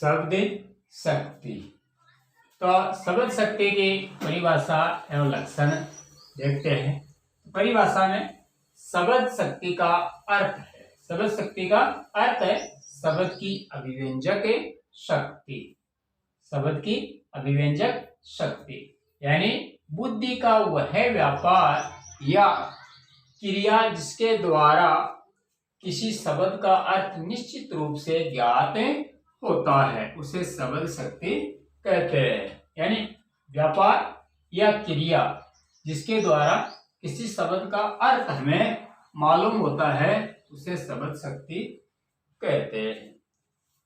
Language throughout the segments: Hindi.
शब्द शक्ति। तो शब्द शक्ति की परिभाषा एवं लक्षण देखते हैं। परिभाषा में शब्द शक्ति का अर्थ है, शब्द शक्ति का अर्थ है शब्द की अभिव्यंजक शक्ति, शब्द की अभिव्यंजक शक्ति यानी बुद्धि का वह व्यापार या क्रिया जिसके द्वारा किसी शब्द का अर्थ निश्चित रूप से ज्ञात होता है, उसे शब्द शक्ति कहते हैं। यानी व्यापार या क्रिया जिसके द्वारा किसी शब्द का अर्थ हमें मालूम होता है, उसे शब्द शक्ति कहते हैं।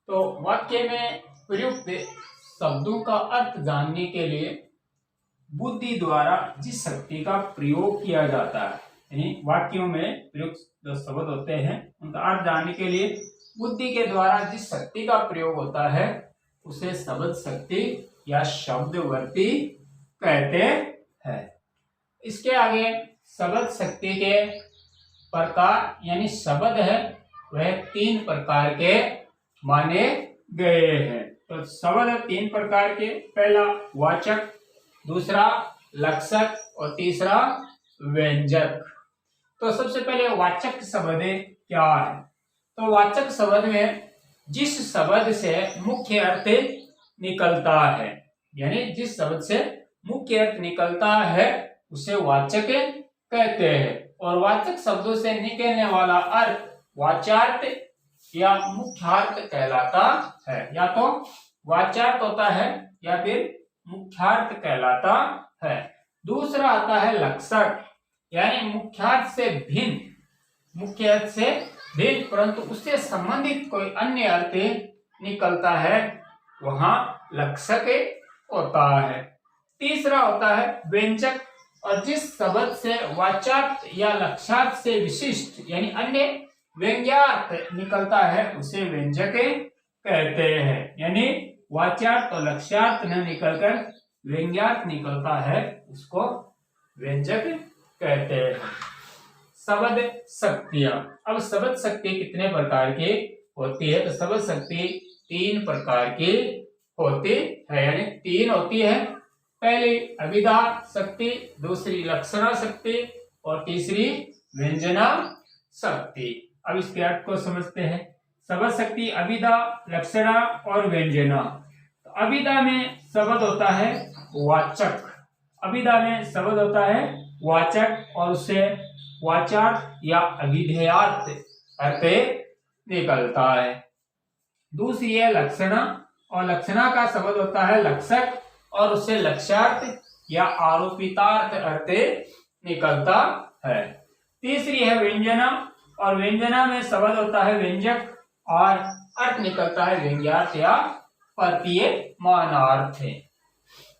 तो वाक्य में प्रयुक्त शब्दों का अर्थ जानने के लिए बुद्धि द्वारा जिस शक्ति का प्रयोग किया जाता है, यानी वाक्यों में प्रयुक्त जो शब्द होते हैं उनका अर्थ जानने के लिए बुद्धि के द्वारा जिस शक्ति का प्रयोग होता है उसे शब्द शक्ति या शब्दवर्ती कहते हैं। इसके आगे शब्द शक्ति के प्रकार यानी शब्द है वह 3 प्रकार के माने गए हैं। तो शब्द 3 प्रकार के, पहला वाचक, दूसरा लक्षक और तीसरा व्यंजक। तो सबसे पहले वाचक शब्द क्या है? तो वाचक शब्द में जिस शब्द से मुख्य अर्थ निकलता है, यानी जिस शब्द से मुख्य अर्थ निकलता है उसे वाचक कहते हैं। और वाचक शब्दों से निकलने वाला अर्थ वाच्यार्थ या मुख्यार्थ कहलाता है। या तो वाच्यार्थ होता है या फिर मुख्यार्थ कहलाता है। दूसरा आता है लक्षक, यानी मुख्यार्थ से भिन्न, मुख्य अर्थ से भिन्न परंतु उससे संबंधित कोई अन्य अर्थ निकलता है, वहां लक्षक होता है। तीसरा होता है व्यंजक, और जिस शब्द से वाच्यार्थ या लक्षार्थ से विशिष्ट यानी अन्य व्यंग्यार्थ निकलता है उसे व्यंजक कहते हैं। यानी वाच्यार्थ और लक्ष्यार्थ न निकलकर व्यंग्यार्थ निकलता है उसको व्यंजक कहते हैं। शब्द शक्तियां। अब शब्द शक्ति कितने प्रकार की होती है? तो शब्द शक्ति 3 प्रकार की होती है, यानी 3 होती है। पहली अभिधा शक्ति, दूसरी लक्षणा शक्ति और तीसरी व्यंजना शक्ति। अब इसके अर्थ को समझते हैं। शब्द शक्ति अभिधा, लक्षणा और व्यंजना। तो अभिधा में शब्द होता है वाचक, अभिधा में शब्द होता है वाचक और उससे वाचार्थ या अभिधेयार्थ अर्थ निकलता है। दूसरी है लक्षणा, और लक्षणा का शब्द होता है लक्षक और उससे लक्ष्यार्थ या आरोपितार्थ अर्थ निकलता है। तीसरी है व्यंजना, और व्यंजना में शब्द होता है व्यंजक और अर्थ निकलता है व्यंग्यार्थ या प्रतीयमानार्थ।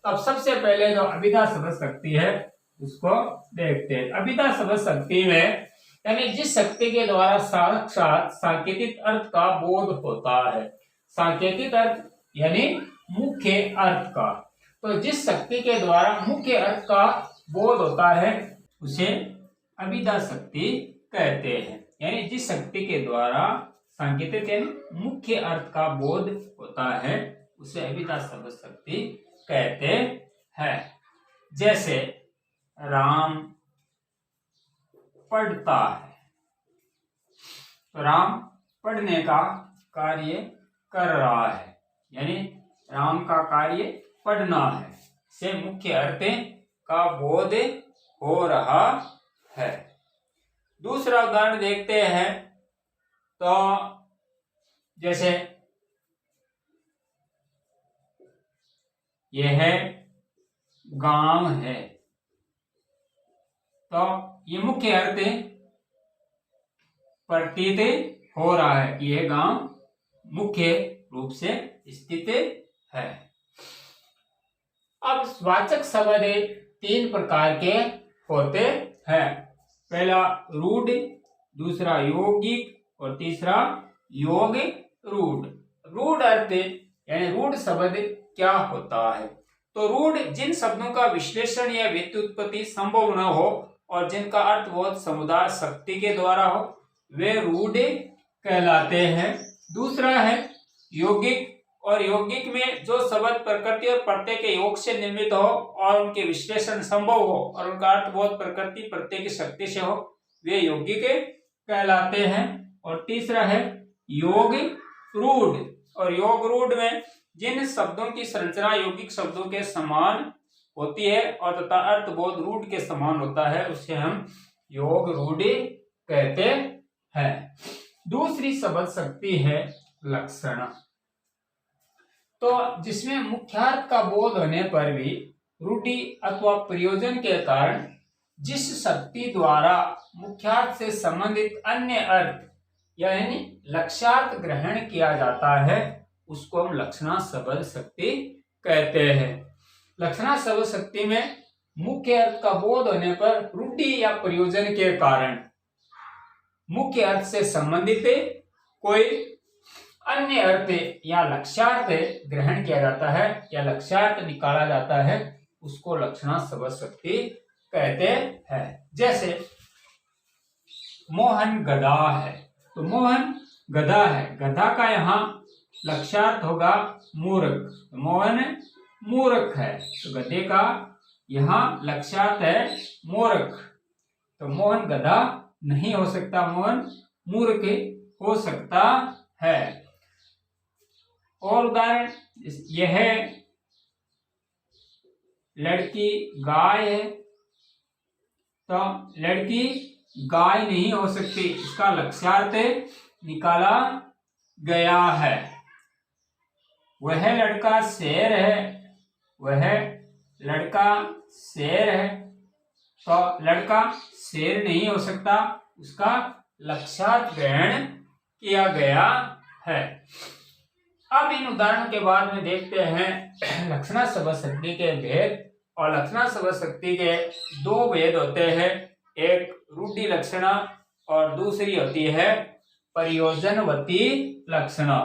अब सबसे पहले जो अभिधा शब्द शक्ति है उसको देखते हैं। अभिधा शब्द शक्ति में यानी जिस शक्ति के द्वारा साक्षात सांकेतिक अर्थ का बोध होता है, सांकेतिक अर्थ यानी मुख्य अर्थ का। तो जिस शक्ति के द्वारा मुख्य अर्थ का बोध होता है उसे अभिधा शक्ति कहते हैं। यानी जिस शक्ति के द्वारा सांकेतिक यानी मुख्य अर्थ का बोध होता है उसे अभिधा शब्द शक्ति कहते हैं। जैसे राम पढ़ता है, तो राम पढ़ने का कार्य कर रहा है, यानी राम का कार्य पढ़ना है, से मुख्य अर्थ का बोध हो रहा है। दूसरा उदाहरण देखते हैं। तो जैसे यह गांव है, तो ये मुख्य अर्थ प्रतीत हो रहा है कि यह गांव मुख्य रूप से स्थित है। अब वाचक शब्द 3 प्रकार के होते हैं। पहला रूढ़, दूसरा यौगिक और तीसरा योग रूढ़। रूढ़ अर्थ यानी रूढ़ शब्द क्या होता है? तो रूढ़ जिन शब्दों का विश्लेषण या व्युत्पत्ति संभव न हो और जिनका अर्थबोध समुदाय शक्ति के द्वारा हो वे रूढ़ कहलाते हैं। दूसरा है यौगिक, और यौगिक में जो शब्द प्रकृति और प्रत्यय के योग से निर्मित हो और उनके विश्लेषण संभव हो और उनका अर्थबोध प्रकृति प्रत्यय की शक्ति से हो, वे यौगिक कहलाते हैं। और तीसरा है योग रूढ़। और योग रूढ़ में जिन शब्दों की संरचना यौगिक शब्दों के समान होती है और तथा अर्थबोध रूढ़ के समान होता है, उसे हम योग रूढ़ कहते हैं। दूसरी शब्द शक्ति है लक्षण। तो जिसमें मुख्यार्थ का बोध होने पर भी रूढ़ि अथवा प्रयोजन के कारण जिस शक्ति द्वारा मुख्यार्थ से संबंधित अन्य अर्थ यानी लक्ष्यार्थ ग्रहण किया जाता है, उसको हम लक्षणा शब्द शक्ति कहते हैं। लक्षणा शब्द शक्ति में मुख्य अर्थ का बोध होने पर रूढ़ि या प्रयोजन के कारण मुख्य अर्थ से संबंधित कोई अन्य अर्थ या लक्ष्यार्थ ग्रहण किया जाता है या लक्ष्यार्थ निकाला जाता है, उसको लक्षणा शब्द शक्ति कहते हैं। जैसे मोहन गधा है, तो मोहन गधा है, गधा का यहाँ लक्ष्यार्थ होगा मूर्ख, मोहन मूर्ख है, तो गधे का यहाँ लक्ष्यार्थ है मूर्ख, तो मोहन गधा नहीं हो सकता, मोहन मूर्ख हो सकता है। और उदाहरण यह लड़की गाय है, तो लड़की गाय नहीं हो सकती, इसका लक्ष्यार्थ निकाला गया है। वह लड़का शेर है, वह लड़का शेर है, तो लड़का शेर नहीं हो सकता, उसका लक्ष्यार्थ ग्रहण किया गया है। अब इन उदाहरणों के बाद में देखते हैं लक्षणा शब्द शक्ति के भेद। और लक्षणा शब्द शक्ति के दो भेद होते हैं, एक रूढ़ि लक्षणा और दूसरी होती है प्रयोजनवती लक्षणा।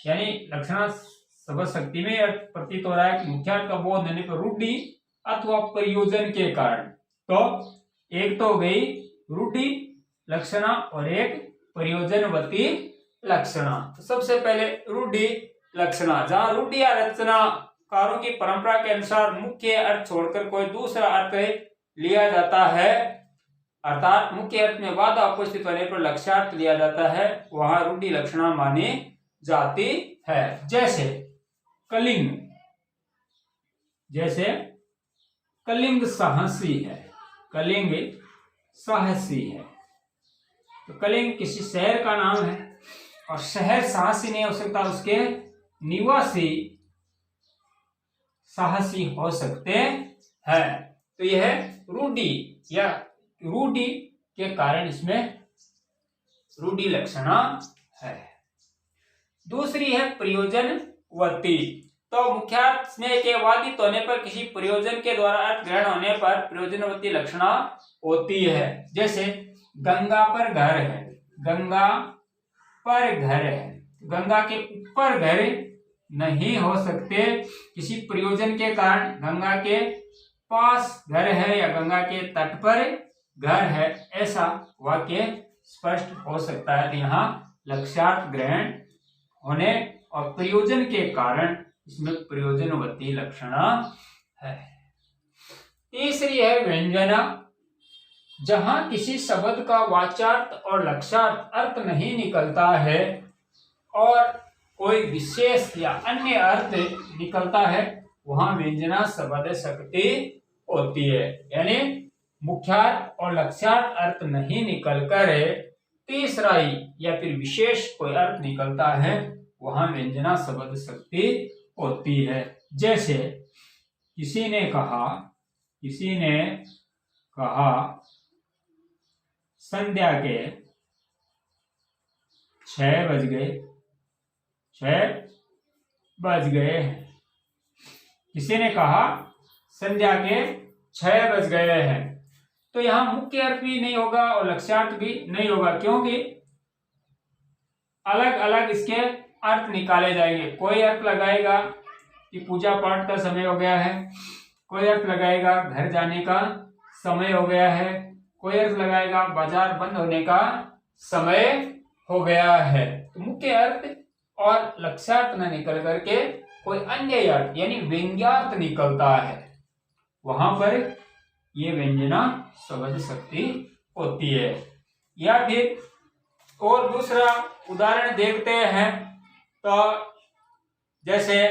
यानी लक्षणा शब्द शक्ति में प्रतीत हो रहा है कि मुख्यार्थ का बोध होने पर रूढ़ि अथवा प्रयोजन के कारण। तो एक तो हो गई रूढ़ि लक्षणा और एक प्रयोजनवती लक्षणा। तो सबसे पहले रूढ़ि लक्षणा, जहां रूढ़ि या रचनाकारों की परंपरा के अनुसार मुख्य अर्थ छोड़कर कोई दूसरा अर्थ लिया जाता है, अर्थात मुख्य अर्थ में बाधा उपस्थित होने पर लक्ष्यार्थ लिया जाता है, वहां रूढ़ि लक्षणा मानी जाती है। जैसे कलिंग, जैसे कलिंग साहसी है, कलिंग साहसी है, तो कलिंग किसी शहर का नाम है और शहर साहसी नहीं हो सकता, उसके निवासी साहसी हो सकते हैं। तो यह रूढ़ि या रूढ़ि के कारण इसमें रूढ़ि लक्षणा है। दूसरी है प्रयोजनवती। तो मुख्यार्थ में के वादित होने पर किसी प्रयोजन के द्वारा अर्थ ग्रहण होने पर प्रयोजनवती लक्षणा होती है। जैसे गंगा पर घर है, गंगा पर घर है, गंगा के ऊपर घर नहीं हो सकते, किसी प्रयोजन के कारण गंगा के पास घर है या गंगा के तट पर घर है, ऐसा वाक्य स्पष्ट हो सकता है। तो यहाँ लक्ष्यार्थ ग्रहण होने और प्रयोजन के कारण इसमें प्रयोजनवती लक्षणा है। तीसरी है व्यंजना, जहां किसी शब्द का वाच्यार्थ और लक्ष्यार्थ अर्थ नहीं निकलता है और कोई विशेष या अन्य अर्थ निकलता है, वहां व्यंजना शब्द शक्ति होती है। यानी मुख्यार्थ और लक्ष्यार्थ अर्थ नहीं निकलकर तीसरा ही या फिर विशेष कोई अर्थ निकलता है, वहां व्यंजना शब्द शक्ति होती है। जैसे किसी ने कहा संध्या के 6 बज गए, 6 बज गए हैं। किसी ने कहा संध्या के 6 बज गए हैं, तो यहां मुख्य अर्थ भी नहीं होगा और लक्ष्यार्थ भी नहीं होगा, क्योंकि अलग अलग इसके अर्थ निकाले जाएंगे। कोई अर्थ लगाएगा कि पूजा पाठ का समय हो गया है, कोई अर्थ लगाएगा घर जाने का समय हो गया है, कोई अर्थ लगाएगा बाजार बंद होने का समय हो गया है। तो मुख्य अर्थ और लक्ष्यार्थ न निकल करके कोई अन्य अर्थ यानी व्यंग्यार्थ निकलता है, वहां पर ये व्यंजना शब्द शक्ति होती है। या फिर और दूसरा उदाहरण देखते हैं, तो जैसे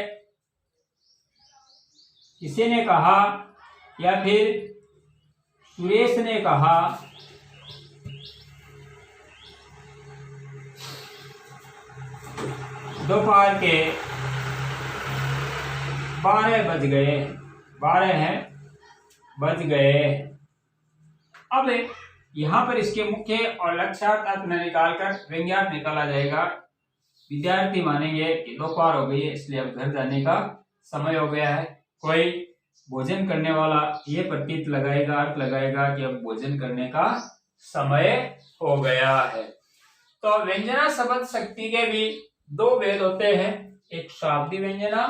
किसी ने कहा या फिर सुरेश ने कहा दोपहर के 12 बज गए, 12 बज गए। अब यहां पर इसके मुख्य और लक्ष्यार्थ अर्थ न निकालकर व्यंग्यार्थ निकाला जाएगा। विद्यार्थी मानेंगे कि दोपहर हो गई है, इसलिए अब घर जाने का समय हो गया है। कोई भोजन करने वाला ये प्रतीत लगाएगा, अर्थ लगाएगा कि अब भोजन करने का समय हो गया है। तो व्यंजना शब्द शक्ति के भी दो भेद होते हैं, एक शाब्दिक व्यंजना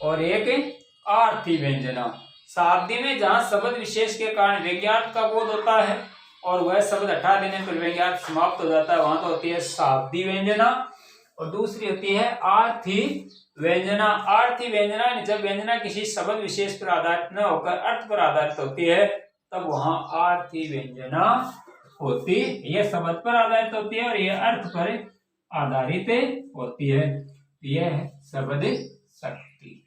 और एक आर्थी व्यंजना। शाब्दिक में जहां शब्द विशेष के कारण व्यंग्यार्थ का बोध होता है और वह शब्द हटा देने पर व्यंग्यार्थ समाप्त हो जाता है, वहां तो होती है शाब्दिक व्यंजना। और दूसरी होती है आर्थी व्यंजना। आर्थी व्यंजना जब व्यंजना किसी शब्द विशेष पर आधारित न होकर अर्थ पर आधारित होती है, तब वहां आर्थी व्यंजना होती है। यह शब्द पर आधारित होती है और यह अर्थ पर आधारित होती है। यह है शब्द शक्ति।